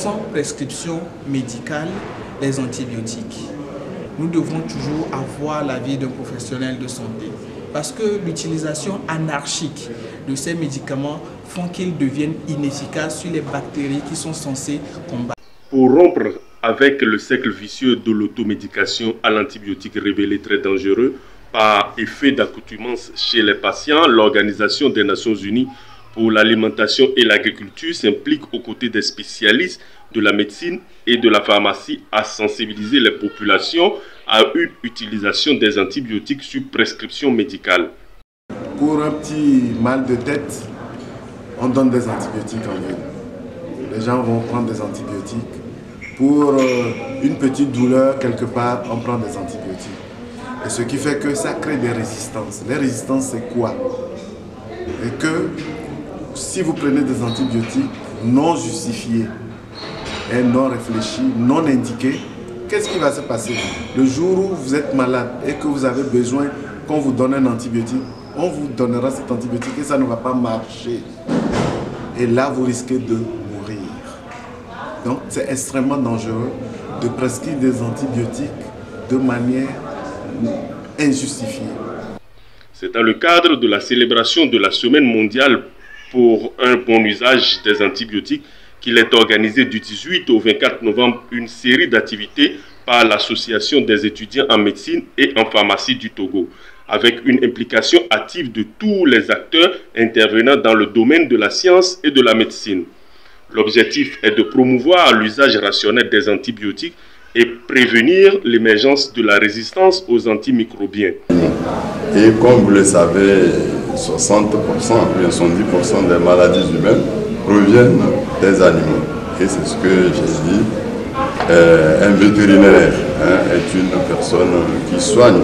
sans prescription médicale les antibiotiques. Nous devons toujours avoir l'avis d'un professionnel de santé parce que l'utilisation anarchique de ces médicaments font qu'ils deviennent inefficaces sur les bactéries qui sont censées combattre. Pour rompre avec le cercle vicieux de l'automédication à l'antibiotique révélé très dangereux par effet d'accoutumance chez les patients, l'Organisation des Nations Unies pour l'alimentation et l'agriculture s'implique aux côtés des spécialistes de la médecine et de la pharmacie à sensibiliser les populations à une utilisation des antibiotiques sur prescription médicale. Pour un petit mal de tête, on donne des antibiotiques en ville. Les gens vont prendre des antibiotiques. Pour une petite douleur quelque part, on prend des antibiotiques. Et ce qui fait que ça crée des résistances. Les résistances, c'est quoi? Et que si vous prenez des antibiotiques non justifiés et non réfléchis, non indiqués, qu'est-ce qui va se passer? Le jour où vous êtes malade et que vous avez besoin qu'on vous donne un antibiotique, on vous donnera cet antibiotique et ça ne va pas marcher. Et là, vous risquez de mourir. Donc, c'est extrêmement dangereux de prescrire des antibiotiques de manière injustifiée. C'est dans le cadre de la célébration de la Semaine mondiale pour un bon usage des antibiotiques qu'il est organisé du 18 au 24 novembre une série d'activités par l'Association des étudiants en médecine et en pharmacie du Togo, avec une implication active de tous les acteurs intervenant dans le domaine de la science et de la médecine. L'objectif est de promouvoir l'usage rationnel des antibiotiques et prévenir l'émergence de la résistance aux antimicrobiens. Et comme vous le savez, 60% ou 70% des maladies humaines proviennent des animaux. Et c'est ce que j'ai dit. Un vétérinaire est une personne qui soigne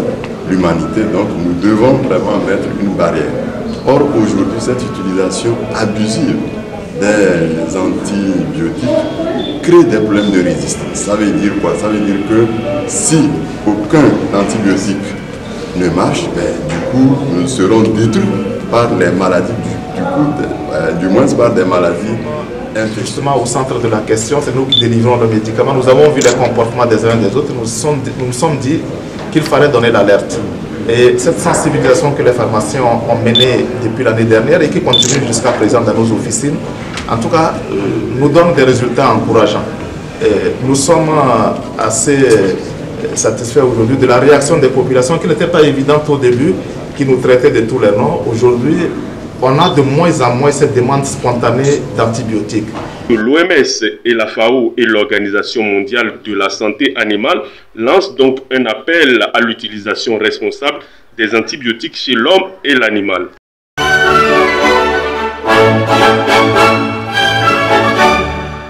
l'humanité, donc nous devons vraiment mettre une barrière. Or, aujourd'hui, cette utilisation abusive des antibiotiques crée des problèmes de résistance. Ça veut dire quoi? Ça veut dire que si aucun antibiotique ne marche, du coup, nous serons détruits par les maladies, du moins par des maladies. Justement, au centre de la question, c'est nous qui délivrons le médicament. Nous avons vu les comportements des uns et des autres. Nous nous sommes dit qu'il fallait donner l'alerte. Et cette sensibilisation que les pharmaciens ont menée depuis l'année dernière et qui continue jusqu'à présent dans nos officines, en tout cas, nous donne des résultats encourageants. Et nous sommes assez satisfaits aujourd'hui de la réaction des populations qui n'était pas évidente au début, qui nous traitaient de tous les noms. Aujourd'hui, on a de moins en moins cette demande spontanée d'antibiotiques. L'OMS et la FAO et l'Organisation mondiale de la santé animale lancent donc un appel à l'utilisation responsable des antibiotiques chez l'homme et l'animal.